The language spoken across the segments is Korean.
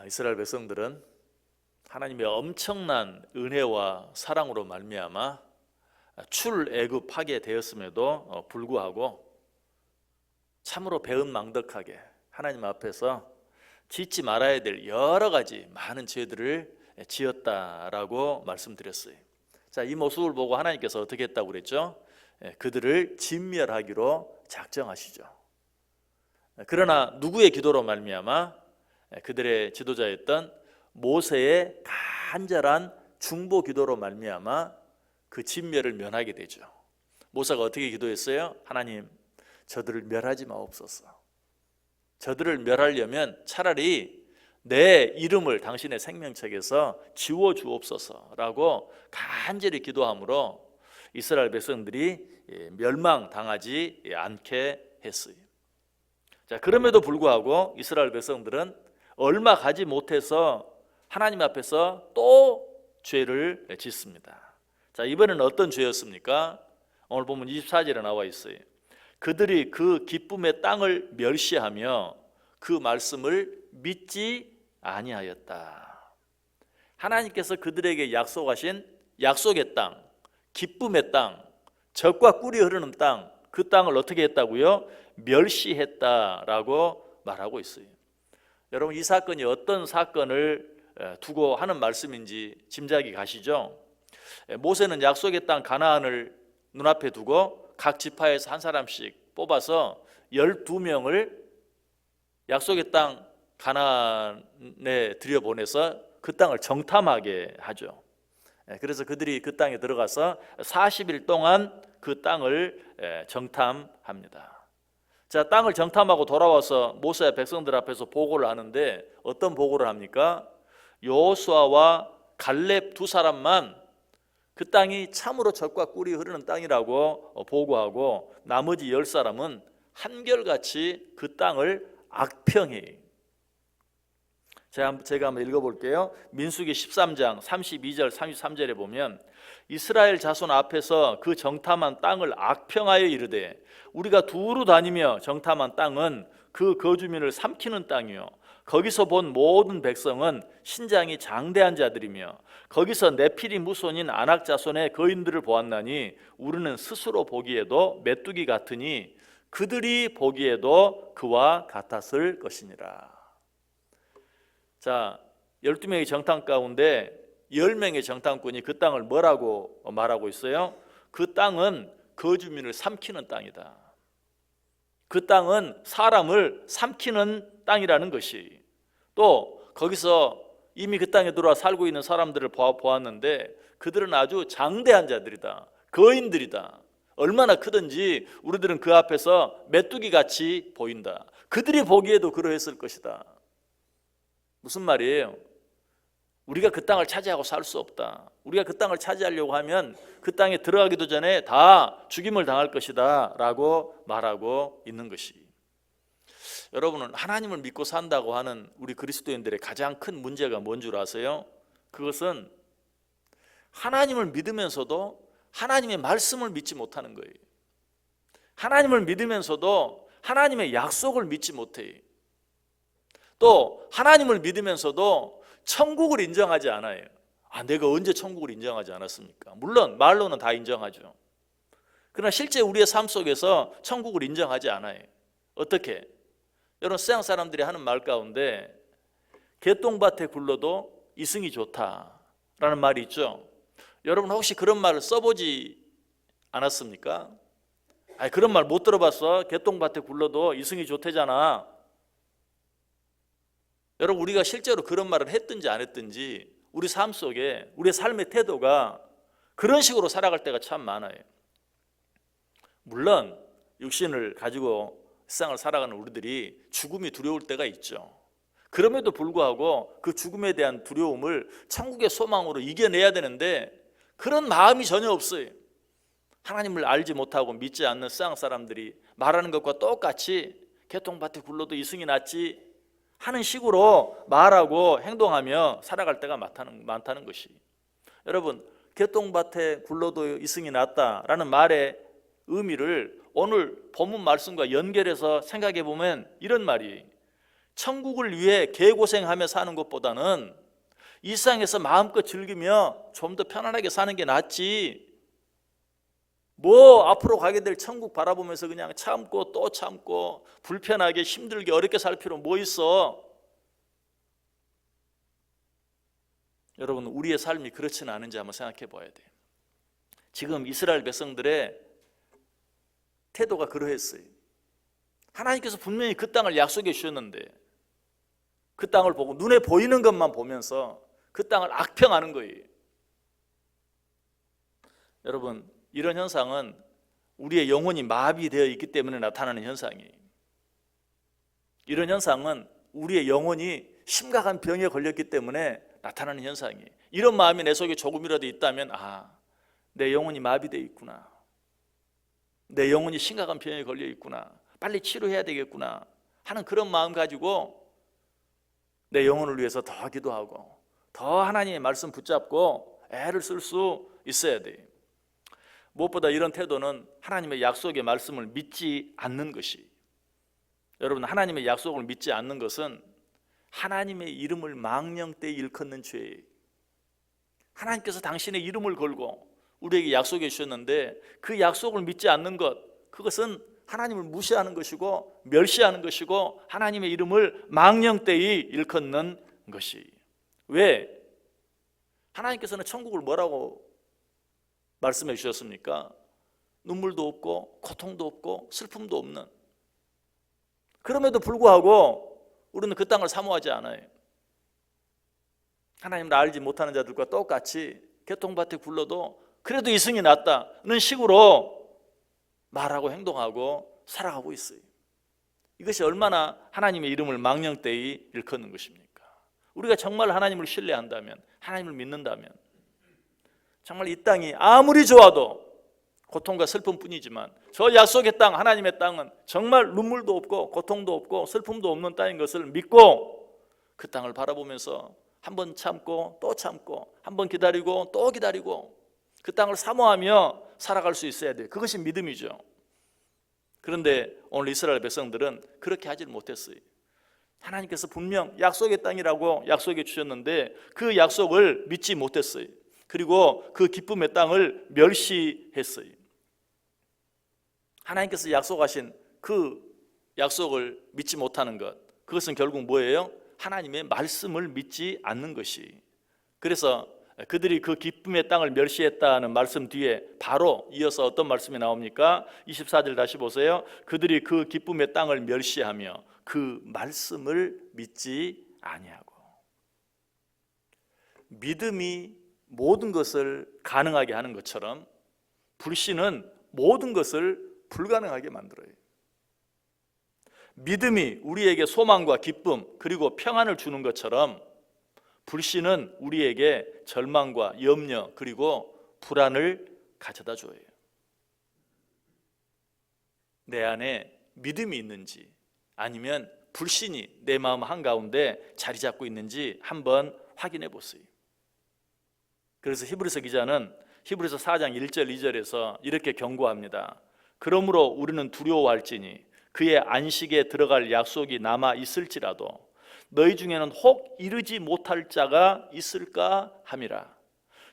이스라엘 백성들은 하나님의 엄청난 은혜와 사랑으로 말미암아 출애굽하게 되었음에도 불구하고 참으로 배은망덕하게 하나님 앞에서 짓지 말아야 될 여러 가지 많은 죄들을 지었다라고 말씀드렸어요. 자, 이 모습을 보고 하나님께서 어떻게 했다고 그랬죠? 그들을 진멸하기로 작정하시죠. 그러나 누구의 기도로 말미암아? 그들의 지도자였던 모세의 간절한 중보 기도로 말미암아 그 진멸을 면하게 되죠. 모세가 어떻게 기도했어요? 하나님, 저들을 멸하지 마옵소서. 저들을 멸하려면 차라리 내 이름을 당신의 생명책에서 지워 주옵소서라고 간절히 기도함으로 이스라엘 백성들이 멸망당하지 않게 했어요. 자, 그럼에도 불구하고 이스라엘 백성들은 얼마 가지 못해서 하나님 앞에서 또 죄를 짓습니다. 자, 이번에는 어떤 죄였습니까? 오늘 보면 24절에 나와 있어요. 그들이 그 기쁨의 땅을 멸시하며 그 말씀을 믿지 아니하였다. 하나님께서 그들에게 약속하신 약속의 땅, 기쁨의 땅, 젖과 꿀이 흐르는 땅, 그 땅을 어떻게 했다고요? 멸시했다라고 말하고 있어요. 여러분, 이 사건이 어떤 사건을 두고 하는 말씀인지 짐작이 가시죠? 모세는 약속의 땅 가나안을 눈앞에 두고 각 지파에서 한 사람씩 뽑아서 12명을 약속의 땅 가나안에 들여보내서 그 땅을 정탐하게 하죠. 그래서 그들이 그 땅에 들어가서 40일 동안 그 땅을 정탐합니다. 자, 땅을 정탐하고 돌아와서 모세와 백성들 앞에서 보고를 하는데 어떤 보고를 합니까? 여호수아와 갈렙 두 사람만 그 땅이 참으로 젖과 꿀이 흐르는 땅이라고 보고하고 나머지 10사람은 한결같이 그 땅을 악평해요. 제가 한번 읽어볼게요. 민수기 13장 32절 33절에 보면 이스라엘 자손 앞에서 그 정탐한 땅을 악평하여 이르되 우리가 두루 다니며 정탐한 땅은 그 거주민을 삼키는 땅이요 거기서 본 모든 백성은 신장이 장대한 자들이며 거기서 네피리 무손인 아낙 자손의 거인들을 보았나니 우리는 스스로 보기에도 메뚜기 같으니 그들이 보기에도 그와 같았을 것이니라. 자, 12명의 정탐 가운데 10명의 정탐꾼이 그 땅을 뭐라고 말하고 있어요? 그 땅은 거주민을 삼키는 땅이다. 그 땅은 사람을 삼키는 땅이라는 것이. 또 거기서 이미 그 땅에 들어와 살고 있는 사람들을 보았는데 그들은 아주 장대한 자들이다. 거인들이다. 얼마나 크든지 우리들은 그 앞에서 메뚜기 같이 보인다. 그들이 보기에도 그러했을 것이다. 무슨 말이에요? 우리가 그 땅을 차지하고 살 수 없다. 우리가 그 땅을 차지하려고 하면 그 땅에 들어가기도 전에 다 죽임을 당할 것이다 라고 말하고 있는 것이. 여러분은 하나님을 믿고 산다고 하는 우리 그리스도인들의 가장 큰 문제가 뭔 줄 아세요? 그것은 하나님을 믿으면서도 하나님의 말씀을 믿지 못하는 거예요. 하나님을 믿으면서도 하나님의 약속을 믿지 못해요. 또 하나님을 믿으면서도 천국을 인정하지 않아요. 내가 언제 천국을 인정하지 않았습니까? 물론 말로는 다 인정하죠. 그러나 실제 우리의 삶 속에서 천국을 인정하지 않아요. 어떻게? 여러분, 서양 사람들이 하는 말 가운데 개똥밭에 굴러도 이승이 좋다라는 말이 있죠. 여러분, 혹시 그런 말을 써보지 않았습니까? 그런 말 못 들어봤어. 개똥밭에 굴러도 이승이 좋대잖아. 여러분, 우리가 실제로 그런 말을 했든지 안 했든지 우리 삶 속에 우리의 삶의 태도가 그런 식으로 살아갈 때가 참 많아요. 물론 육신을 가지고 세상을 살아가는 우리들이 죽음이 두려울 때가 있죠. 그럼에도 불구하고 그 죽음에 대한 두려움을 천국의 소망으로 이겨내야 되는데 그런 마음이 전혀 없어요. 하나님을 알지 못하고 믿지 않는 세상 사람들이 말하는 것과 똑같이 개똥밭에 굴러도 이승이 낫지 하는 식으로 말하고 행동하며 살아갈 때가 많다는 것이. 여러분, 개똥밭에 굴러도 이승이 낫다라는 말의 의미를 오늘 본문 말씀과 연결해서 생각해 보면 이런 말이 천국을 위해 개고생하며 사는 것보다는 이 세상에서 마음껏 즐기며 좀 더 편안하게 사는 게 낫지. 뭐 앞으로 가게 될 천국 바라보면서 그냥 참고 또 참고 불편하게 힘들게 어렵게 살 필요 뭐 있어? 여러분, 우리의 삶이 그렇지는 않은지 한번 생각해 봐야 돼요. 지금 이스라엘 백성들의 태도가 그러했어요. 하나님께서 분명히 그 땅을 약속해 주셨는데 그 땅을 보고 눈에 보이는 것만 보면서 그 땅을 악평하는 거예요. 여러분, 이런 현상은 우리의 영혼이 마비되어 있기 때문에 나타나는 현상이에요. 이런 현상은 우리의 영혼이 심각한 병에 걸렸기 때문에 나타나는 현상이에요. 이런 마음이 내 속에 조금이라도 있다면 내 영혼이 마비되어 있구나. 내 영혼이 심각한 병에 걸려 있구나. 빨리 치료해야 되겠구나 하는 그런 마음 가지고 내 영혼을 위해서 더 기도하고 더 하나님의 말씀 붙잡고 애를 쓸 수 있어야 돼요. 무엇보다 이런 태도는 하나님의 약속의 말씀을 믿지 않는 것이, 여러분, 하나님의 약속을 믿지 않는 것은 하나님의 이름을 망령되이 일컫는 죄예요. 하나님께서 당신의 이름을 걸고 우리에게 약속해 주셨는데 그 약속을 믿지 않는 것, 그것은 하나님을 무시하는 것이고 멸시하는 것이고 하나님의 이름을 망령되이 일컫는 것이. 왜? 하나님께서는 천국을 뭐라고 말씀해 주셨습니까? 눈물도 없고 고통도 없고 슬픔도 없는. 그럼에도 불구하고 우리는 그 땅을 사모하지 않아요. 하나님을 알지 못하는 자들과 똑같이 개통밭에 굴러도 그래도 이승이 낫다는 식으로 말하고 행동하고 살아가고 있어요. 이것이 얼마나 하나님의 이름을 망령되이 일컫는 것입니까? 우리가 정말 하나님을 신뢰한다면, 하나님을 믿는다면 정말 이 땅이 아무리 좋아도 고통과 슬픔뿐이지만 저 약속의 땅, 하나님의 땅은 정말 눈물도 없고 고통도 없고 슬픔도 없는 땅인 것을 믿고 그 땅을 바라보면서 한번 참고 또 참고 한번 기다리고 또 기다리고 그 땅을 사모하며 살아갈 수 있어야 돼요. 그것이 믿음이죠. 그런데 오늘 이스라엘 백성들은 그렇게 하질 못했어요. 하나님께서 분명 약속의 땅이라고 약속해 주셨는데 그 약속을 믿지 못했어요. 그리고 그 기쁨의 땅을 멸시했어요. 하나님께서 약속하신 그 약속을 믿지 못하는 것, 그것은 결국 뭐예요? 하나님의 말씀을 믿지 않는 것이. 그래서 그들이 그 기쁨의 땅을 멸시했다는 말씀 뒤에 바로 이어서 어떤 말씀이 나옵니까? 24절 다시 보세요. 그들이 그 기쁨의 땅을 멸시하며 그 말씀을 믿지 아니하고. 믿음이 모든 것을 가능하게 하는 것처럼 불신은 모든 것을 불가능하게 만들어요. 믿음이 우리에게 소망과 기쁨 그리고 평안을 주는 것처럼 불신은 우리에게 절망과 염려 그리고 불안을 가져다 줘요. 내 안에 믿음이 있는지 아니면 불신이 내 마음 한가운데 자리 잡고 있는지 한번 확인해 보세요. 그래서 히브리서 기자는 히브리서 4장 1절 2절에서 이렇게 경고합니다. 그러므로 우리는 두려워할지니 그의 안식에 들어갈 약속이 남아 있을지라도 너희 중에는 혹 이르지 못할 자가 있을까 함이라.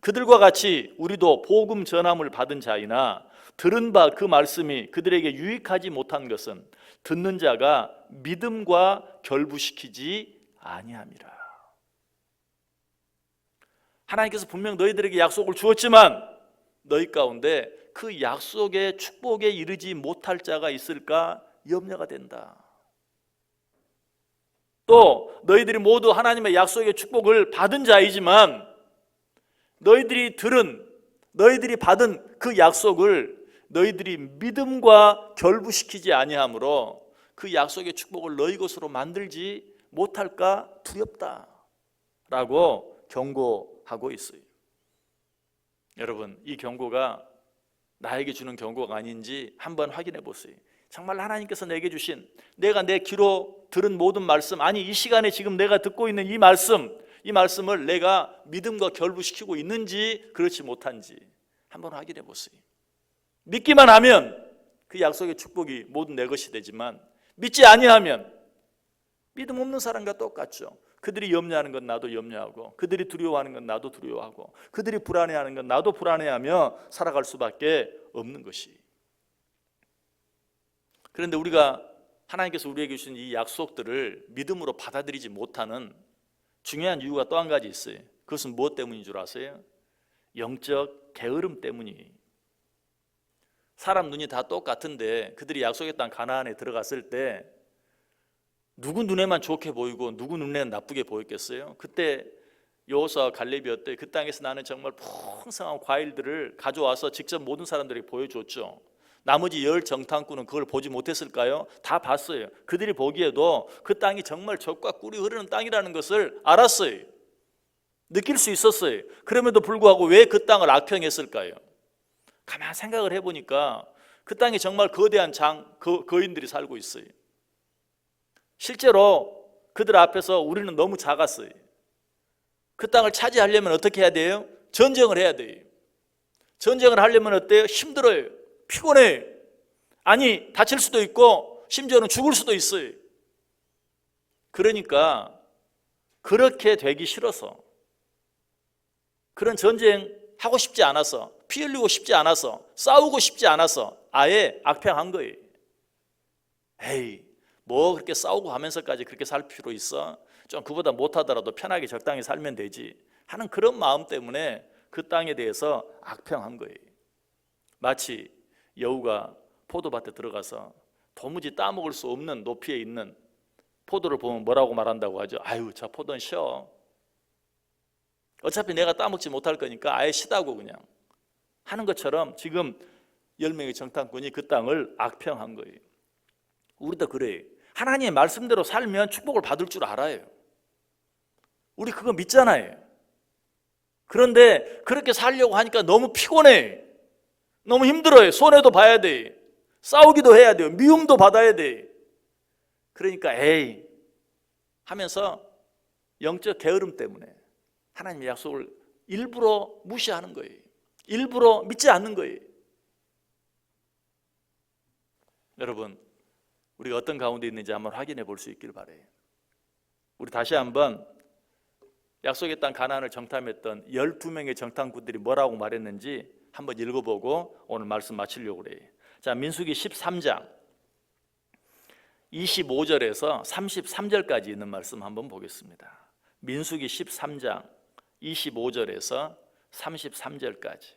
그들과 같이 우리도 복음 전함을 받은 자이나 들은 바 그 말씀이 그들에게 유익하지 못한 것은 듣는 자가 믿음과 결부시키지 아니함이라. 하나님께서 분명 너희들에게 약속을 주었지만 너희 가운데 그 약속의 축복에 이르지 못할 자가 있을까 염려가 된다. 또 너희들이 모두 하나님의 약속의 축복을 받은 자이지만 너희들이 받은 그 약속을 너희들이 믿음과 결부시키지 아니하므로 그 약속의 축복을 너희 것으로 만들지 못할까 두렵다라고 경고하고 있어요. 여러분, 이 경고가 나에게 주는 경고가 아닌지 한번 확인해 보세요. 정말 하나님께서 내게 주신, 내가 내 귀로 들은 모든 말씀, 아니 이 시간에 지금 내가 듣고 있는 이 말씀을 내가 믿음과 결부시키고 있는지 그렇지 못한지 한번 확인해 보세요. 믿기만 하면 그 약속의 축복이 모든 내 것이 되지만 믿지 아니하면 믿음 없는 사람과 똑같죠. 그들이 염려하는 건 나도 염려하고, 그들이 두려워하는 건 나도 두려워하고, 그들이 불안해하는 건 나도 불안해하며 살아갈 수밖에 없는 것이. 그런데 우리가 하나님께서 우리에게 주신 이 약속들을 믿음으로 받아들이지 못하는 중요한 이유가 또 한 가지 있어요. 그것은 무엇 때문인 줄 아세요? 영적 게으름 때문이에요. 사람 눈이 다 똑같은데 그들이 약속의 땅 가나안에 들어갔을 때 누구 눈에만 좋게 보이고 누구 눈에는 나쁘게 보였겠어요? 그때 여호수아와 갈렙이 어때? 그 땅에서 나는 정말 풍성한 과일들을 가져와서 직접 모든 사람들에게 보여줬죠. 나머지 10 정탐꾼은 그걸 보지 못했을까요? 다 봤어요. 그들이 보기에도 그 땅이 정말 젖과 꿀이 흐르는 땅이라는 것을 알았어요. 느낄 수 있었어요. 그럼에도 불구하고 왜 그 땅을 악평했을까요? 가만 생각을 해보니까 그 땅에 정말 거대한 거인들이 살고 있어요. 실제로 그들 앞에서 우리는 너무 작았어요. 그 땅을 차지하려면 어떻게 해야 돼요? 전쟁을 해야 돼요. 전쟁을 하려면 어때요? 힘들어요. 피곤해요. 아니, 다칠 수도 있고 심지어는 죽을 수도 있어요. 그러니까 그렇게 되기 싫어서, 그런 전쟁 하고 싶지 않아서, 피 흘리고 싶지 않아서, 싸우고 싶지 않아서 아예 악평한 거예요. 에이, 뭐 그렇게 싸우고 하면서까지 그렇게 살 필요 있어? 좀 그보다 못하더라도 편하게 적당히 살면 되지 하는 그런 마음 때문에 그 땅에 대해서 악평한 거예요. 마치 여우가 포도밭에 들어가서 도무지 따먹을 수 없는 높이에 있는 포도를 보면 뭐라고 말한다고 하죠? 아유, 저 포도는 쉬어. 어차피 내가 따먹지 못할 거니까 아예 쉬다고 그냥 하는 것처럼 지금 10명의 정탐꾼이 그 땅을 악평한 거예요. 우리도 그래요. 하나님의 말씀대로 살면 축복을 받을 줄 알아요. 우리 그거 믿잖아요. 그런데 그렇게 살려고 하니까 너무 피곤해. 너무 힘들어요. 손해도 봐야 돼. 싸우기도 해야 돼요. 미움도 받아야 돼. 그러니까 에이 하면서 영적 게으름 때문에 하나님의 약속을 일부러 무시하는 거예요. 일부러 믿지 않는 거예요. 여러분, 우리가 어떤 가운데 있는지 한번 확인해 볼 수 있길 바라요. 우리 다시 한번 약속의 땅 가나안을 정탐했던 12명의 정탐꾼들이 뭐라고 말했는지 한번 읽어보고 오늘 말씀 마치려고 그래요. 자, 민수기 13장 25절에서 33절까지 있는 말씀 한번 보겠습니다. 민수기 13장 25절에서 33절까지.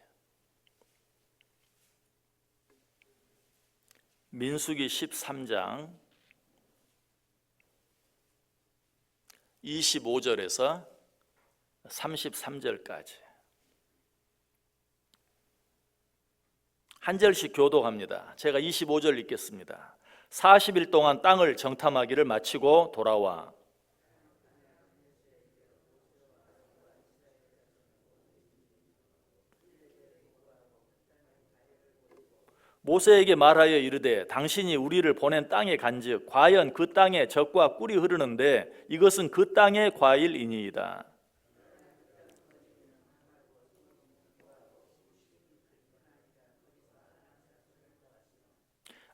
민수기 13장 25절에서 33절까지 한 절씩 교독합니다. 제가 25절 읽겠습니다. 40일 동안 땅을 정탐하기를 마치고 돌아와 모세에게 말하여 이르되 당신이 우리를 보낸 땅에 간즉 과연 그 땅에 젖과 꿀이 흐르는데 이것은 그 땅의 과일이니이다.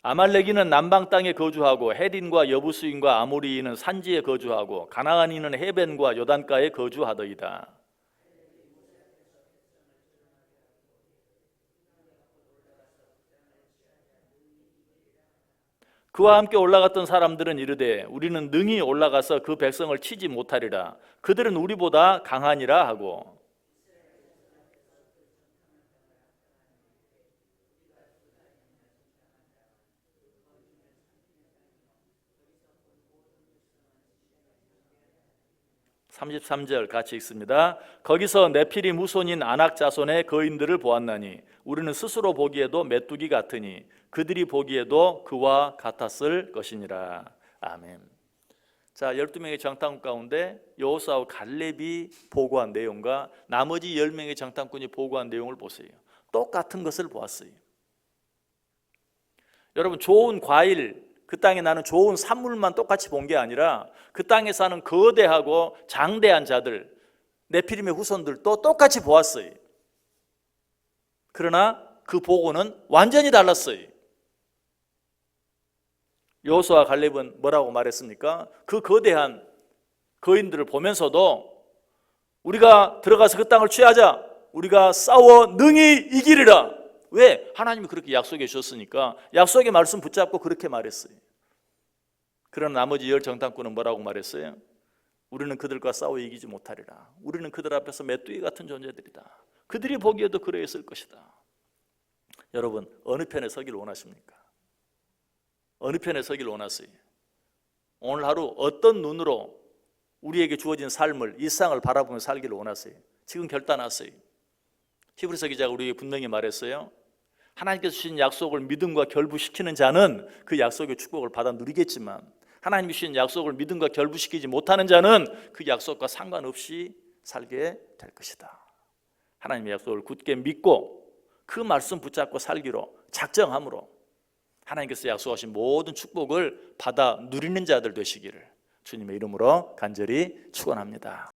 아말렉인은 남방 땅에 거주하고 헤딘과 여부수인과 아모리인은 산지에 거주하고 가나안인은 헤벤과 요단가에 거주하더이다. 그와 함께 올라갔던 사람들은 이르되 우리는 능히 올라가서 그 백성을 치지 못하리라. 그들은 우리보다 강하니라 하고 33절 같이 읽습니다. 거기서 네피림 후손인 아낙 자손의 거인들을 보았나니 우리는 스스로 보기에도 메뚜기 같으니 그들이 보기에도 그와 같았을 것이니라. 아멘. 자, 12명의 정탐꾼 가운데 여호수아와 갈렙이 보고한 내용과 나머지 10명의 정탐꾼이 보고한 내용을 보세요. 똑같은 것을 보았어요. 여러분, 좋은 과일, 그 땅에 나는 좋은 산물만 똑같이 본 게 아니라 그 땅에 사는 거대하고 장대한 자들, 네피림의 후손들도 똑같이 보았어요. 그러나 그 보고는 완전히 달랐어요. 여호수아와 갈렙은 뭐라고 말했습니까? 그 거대한 거인들을 보면서도 우리가 들어가서 그 땅을 취하자. 우리가 싸워 능히 이기리라. 왜? 하나님이 그렇게 약속해 주셨으니까 약속의 말씀 붙잡고 그렇게 말했어요. 그러나 나머지 열 정탐꾼은 뭐라고 말했어요? 우리는 그들과 싸워 이기지 못하리라. 우리는 그들 앞에서 메뚜기 같은 존재들이다. 그들이 보기에도 그러했을 것이다. 여러분, 어느 편에 서기를 원하십니까? 어느 편에 서기를 원하세요? 오늘 하루 어떤 눈으로 우리에게 주어진 삶을, 일상을 바라보며 살기를 원하세요? 지금 결단하세요. 히브리서 기자가 우리에게 분명히 말했어요. 하나님께서 주신 약속을 믿음과 결부시키는 자는 그 약속의 축복을 받아 누리겠지만 하나님이 주신 약속을 믿음과 결부시키지 못하는 자는 그 약속과 상관없이 살게 될 것이다. 하나님의 약속을 굳게 믿고 그 말씀 붙잡고 살기로 작정함으로 하나님께서 약속하신 모든 축복을 받아 누리는 자들 되시기를 주님의 이름으로 간절히 축원합니다.